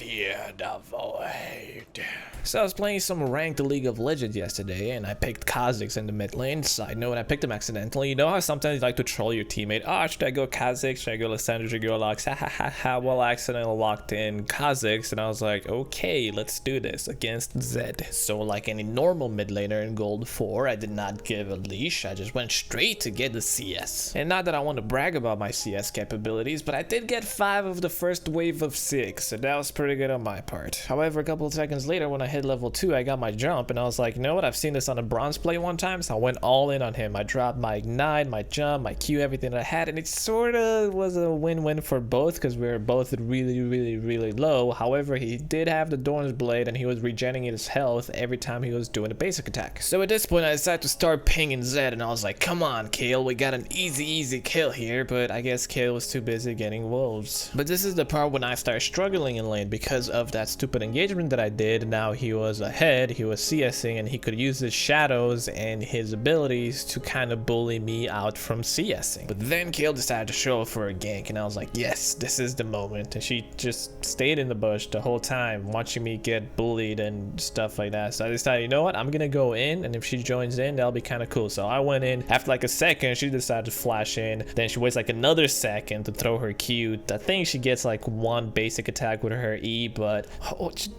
fear the void. So I was playing some ranked League of Legends yesterday, and I picked Kha'Zix in the mid lane. Side note, I picked him accidentally. You know how sometimes you like to troll your teammate? Oh, should I go Kha'Zix? Should I go Lissandra? Should I go Lux? Ha ha ha ha. Well, I accidentally locked in Kha'Zix, and I was like, okay, let's do this against Zed. So like any normal mid laner in Gold 4, I did not give a leash. I just went straight to get the CS. And not that I want to brag about my CS capabilities, but I did get 5 of the first wave of 6, so that was pretty good on my part. However, a couple of seconds later, when I hit level 2, I got my jump, and I was like, you know what, I've seen this on a bronze play one time, so I went all in on him. I dropped my ignite, my jump, my Q, everything that I had, and it sort of was a win-win for both, because we were both really low. However, he did have the Dorn's Blade, and he was regenerating his health every time he was doing a basic attack. So at this point, I decided to start pinging Zed, and I was like, come on, Kale, we got an easy kill here, but I guess Kale was too busy getting wolves. But this is the part when I started struggling in lane because of that stupid engagement that I did. Now he was ahead, he was CSing, and he could use his shadows and his abilities to kind of bully me out from CSing. But then Kale decided to show up for a gank, and I was like, yes, this is the moment. And she just stayed in the bush the whole time, watching me get bullied and stuff like that. So I decided, you know what, I'm gonna go in, and if she joins in, that'll be kind of cool. So I went in. After like a second, she decided to flash in. Then she waits like another second to throw her Q. I think she gets like one basic attack with her E, but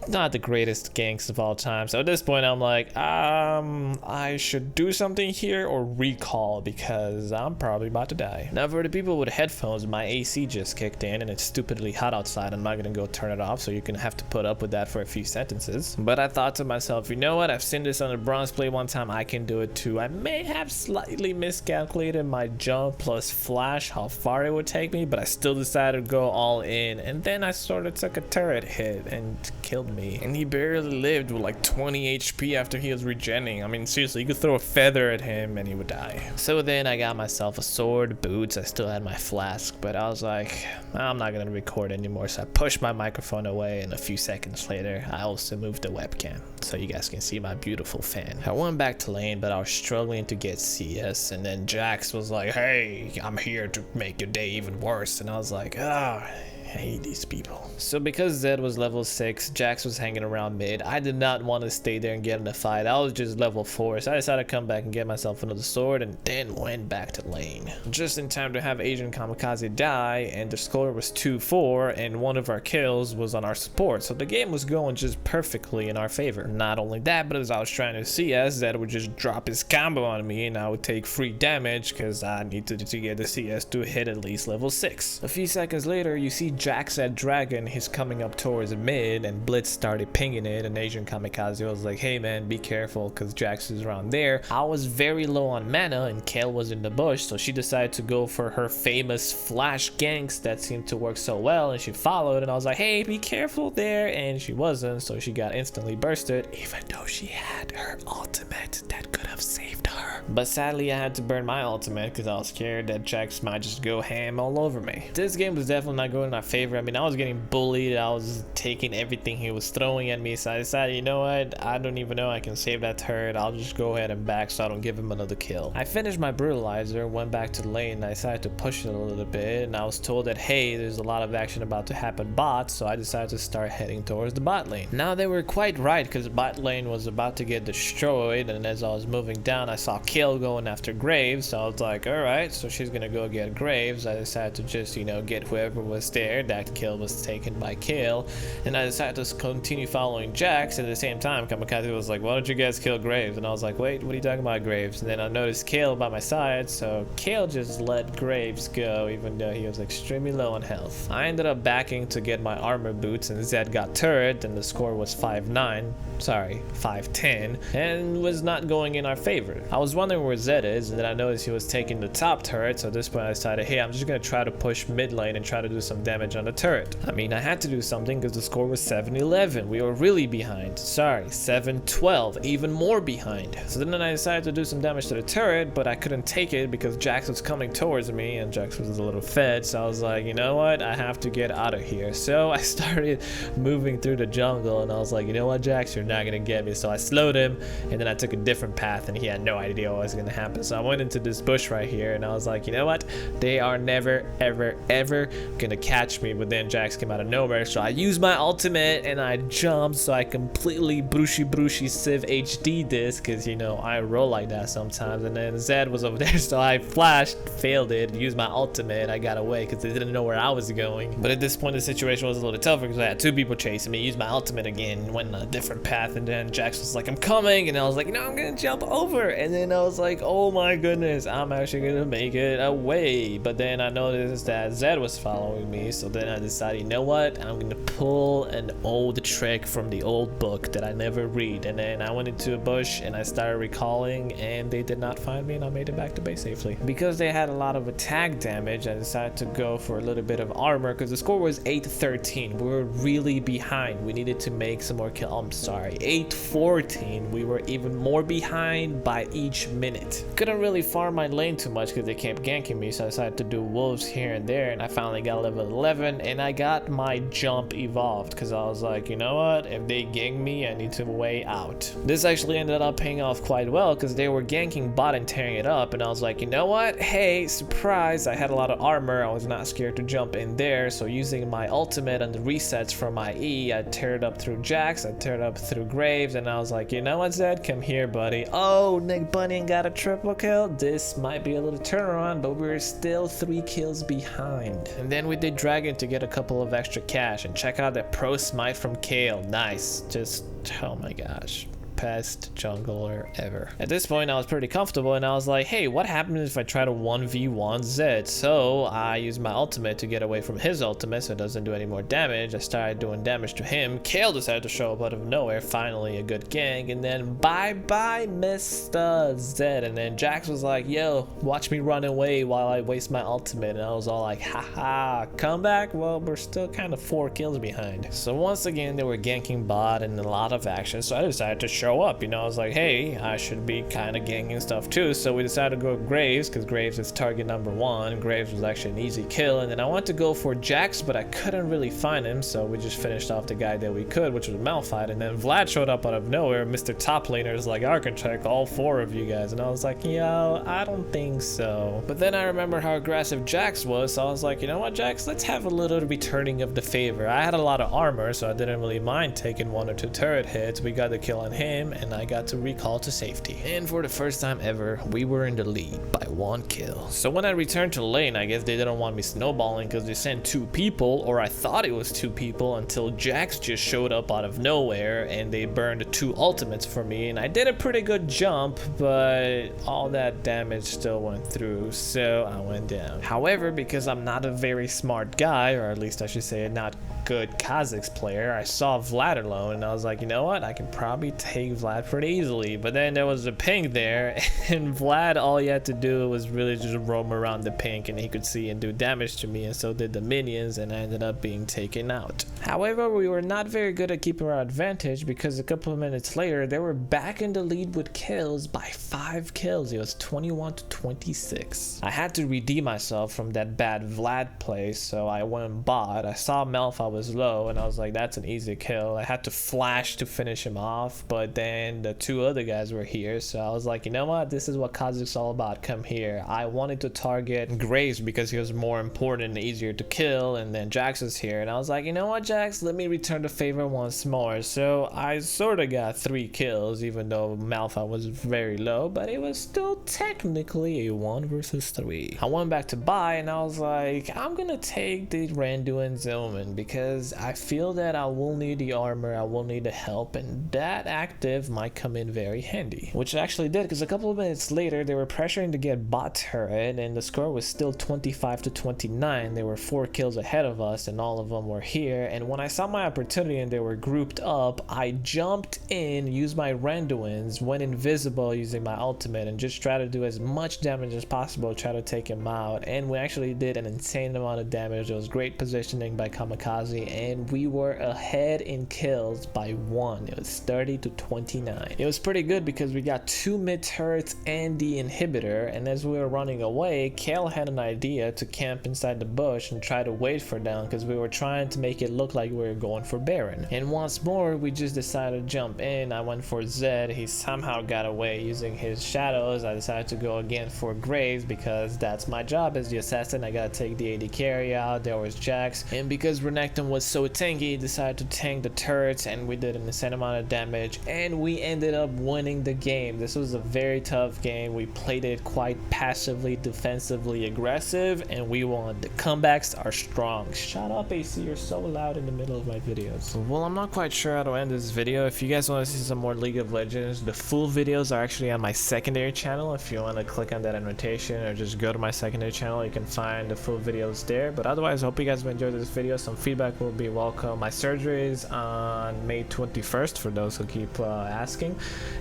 not the greatest ganks of all time. So at this point, I'm like, I should do something here or recall, because I'm probably about to die. Now for the people with headphones, my AC just kicked in and it's stupidly hot outside. I'm not gonna go turn it off, so you're gonna have to put up with that for a few sentences. But I thought to myself, you know what, I've seen this on a bronze play one time, I can do it too. I may have slightly miscalculated my jump plus flash, how far it would take me, but I still decided to go all in, and then I sort of took a turret hit and killed me. And he barely lived with like 20 HP after he was regenning. I mean, seriously, you could throw a feather at him and he would die. So then I got myself a sword, boots, I still had my flask, but I was like, I'm not gonna record anymore. So I pushed my microphone away, and a few seconds later, I also moved the webcam so you guys can see my beautiful fan. I went back to lane, but I was struggling to get CS, and then Jax was like, hey, I'm here to make your day even worse. And I was like, I hate these people. So because Zed was level 6, Jax was hanging around mid. I did not want to stay there and get in a fight. I was just level 4, so I decided to come back and get myself another sword, and then went back to lane. Just in time to have Asian Kamikaze die, and the score was 2-4, and one of our kills was on our support. So the game was going just perfectly in our favor. Not only that, but as I was trying to CS, Zed would just drop his combo on me, and I would take free damage because I needed to get the CS to hit at least level 6. A few seconds later, you see Jax at Dragon. He's coming up towards mid, and Blitz started pinging it, and Asian Kamikaze was like, hey man, be careful because Jax is around there. I was very low on mana, and Kale was in the bush, so she decided to go for her famous flash ganks that seemed to work so well, and she followed, and I was like, hey, be careful there, and she wasn't, so she got instantly bursted, even though she had her ultimate that could have saved her. But sadly, I had to burn my ultimate because I was scared that Jax might just go ham all over me. This game was definitely not going in our favor. I mean, I was getting bullied, I was taking everything he was throwing at me, so I decided, you know what, I don't even know I can save that turret, I'll just go ahead and back so I don't give him another kill. I finished my brutalizer, went back to the lane, and I decided to push it a little bit, and I was told that, hey, there's a lot of action about to happen bot, so I decided to start heading towards the bot lane. Now they were quite right, because the bot lane was about to get destroyed, and as I was moving down, I saw Kill going after Graves, so I was like, alright, so she's gonna go get Graves. I decided to just, you know, get whoever was there. That kill was taken by Kale, and I decided to continue following Jax. At the same time, Kamikaze was like, why don't you guys kill Graves? And I was like, wait, what are you talking about, Graves? And then I noticed Kale by my side, so Kale just let Graves go, even though he was extremely low on health. I ended up backing to get my armor boots, and Zed got turret, and the score was 5-10, and was not going in our favor. I was wondering where Zed is, and then I noticed he was taking the top turret, so at this point I decided, hey, I'm just gonna try to push mid lane and try to do some damage on the turret. I mean, I had to do something because the score was 7-11. We were really behind. Sorry, 7-12, even more behind. So then I decided to do some damage to the turret, but I couldn't take it because Jax was coming towards me, and Jax was a little fed, so I was like, you know what, I have to get out of here. So I started moving through the jungle, and I was like, you know what, Jax, you're not gonna get me. So I slowed him, and then I took a different path, and he had no idea what was gonna happen. So I went into this bush right here, and I was like, you know what, they are never ever gonna catch catch me, but then Jax came out of nowhere, so I used my ultimate and I jumped, so I completely brushy Civ HD this, because you know I roll like that sometimes. And then Zed was over there, so I flashed, failed it, used my ultimate, I got away because they didn't know where I was going. But at this point the situation was a little tougher because I had 2 people chasing me, used my ultimate again, went a different path, and then Jax was like, I'm coming, and I was like, no, I'm gonna jump over, and then I was like, oh my goodness, I'm actually gonna make it away. But then I noticed that Zed was following me, so then I decided, you know what, I'm gonna pull an old trick from the old book that I never read. And then I went into a bush and I started recalling, and they did not find me, and I made it back to base safely. Because they had a lot of attack damage, I decided to go for a little bit of armor because the score was 8-13. We were really behind. We needed to make some more kills. I'm sorry, 8-14. We were even more behind by each minute. Couldn't really farm my lane too much because they kept ganking me, so I decided to do wolves here and there, and I finally got level 11, and I got my jump evolved because I was like, you know what, if they gank me, I need to way out. This actually ended up paying off quite well because they were ganking bot and tearing it up, and I was like, you know what, hey, surprise, I had a lot of armor, I was not scared to jump in there, so using my ultimate and the resets from my E, I tear it up through Jax, I tear it up through Graves, and I was like, you know what, Zed, come here, buddy. Oh, Nick Bunyun got a triple kill. This might be a little turnaround, but we're still 3 kills behind. And then we did Dragon to get a couple of extra cash, and check out that pro smite from Kale. Nice. Just, oh my gosh. Best jungler ever. At this point I was pretty comfortable, and I was like, hey, what happens if I try to 1v1 Zed? So I used my ultimate to get away from his ultimate so it doesn't do any more damage. I started doing damage to him. Kale decided to show up out of nowhere, finally a good gank, and then bye Mr. Zed. And then Jax was like, yo, watch me run away while I waste my ultimate, and I was all like, haha, come back? Well, we're still kind of 4 kills behind. So once again they were ganking bot and a lot of action, so I decided to show up. You know, I was like, hey, I should be kind of ganking stuff too. So we decided to go Graves because Graves is target number 1. Graves was actually an easy kill, and then I wanted to go for Jax, but I couldn't really find him, so we just finished off the guy that we could, which was Malphite. And then Vlad showed up out of nowhere. Mr. Top Laner is like, I can check all 4 of you guys, and I was like, yo, I don't think so. But then I remember how aggressive Jax was, so I was like, you know what, Jax, let's have a little returning of the favor. I had a lot of armor, so I didn't really mind taking 1 or 2 turret hits. We got the kill on him, and I got to recall to safety. And for the first time ever, we were in the lead by 1 kill. So when I returned to lane, I guess they didn't want me snowballing because they sent 2 people, or I thought it was 2 people, until Jax just showed up out of nowhere and they burned 2 ultimates for me, and I did a pretty good jump, but all that damage still went through, so I went down. However, because I'm not a very smart guy, or at least I should say not good Kazakhs player, I saw Vlad alone, and I was like, you know what, I can probably take Vlad pretty easily. But then there was a pink there, and Vlad, all he had to do was really just roam around the pink, and he could see and do damage to me, and so did the minions, and I ended up being taken out. However, we were not very good at keeping our advantage, because a couple of minutes later they were back in the lead with kills by 5 kills. It was 21-26. I had to redeem myself from that bad Vlad play, so I went bot. I saw Malphite was low, and I was like, that's an easy kill. I had to flash to finish him off, but then the 2 other guys were here, so I was like, you know what, this is what Kazakh's all about, come here. I wanted to target Graves because he was more important and easier to kill, and then Jax was here, and I was like, you know what, Jax, let me return the favor once more. So I sort of got 3 kills, even though Malphite was very low, but it was still technically a 1 versus 3. I went back to buy, and I was like, I'm gonna take the Randuin Zillman because I feel that I will need the armor, I will need the help, and that active might come in very handy. Which it actually did, because a couple of minutes later they were pressuring to get bot turret, and the score was still 25-29. They were 4 kills ahead of us, and all of them were here. And when I saw my opportunity and they were grouped up, I jumped in, used my Randuins, went invisible using my ultimate, and just tried to do as much damage as possible, try to take him out. And we actually did an insane amount of damage. It was great positioning by Kamikaze, and we were ahead in kills by 1. It was 30-20. 29. It was pretty good because we got 2 mid turrets and the inhibitor, and as we were running away, Kale had an idea to camp inside the bush and try to wait for them because we were trying to make it look like we were going for Baron. And once more, we just decided to jump in. I went for Zed. He somehow got away using his shadows. I decided to go again for Graves because that's my job as the assassin. I gotta take the AD carry out. There was Jax, and because Renekton was so tanky, he decided to tank the turrets, and we did an insane amount of damage, and we ended up winning the game. This was a very tough game. We played it quite passively, defensively aggressive, and we won. The comebacks are strong. Shut up, AC, you're so loud in the middle of my videos. Well, I'm not quite sure how to end this video. If you guys want to see some more League of Legends, the full videos are actually on my secondary channel. If you want to click on that annotation or just go to my secondary channel, you can find the full videos there. But otherwise, I hope you guys enjoyed this video. Some feedback will be welcome. My surgery is on May 21st for those who keep asking,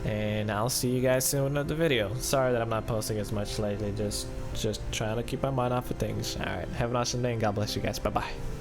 and I'll see you guys soon with another video. Sorry that I'm not posting as much lately, just trying to keep my mind off of things. Alright, have an awesome day and God bless you guys. Bye bye.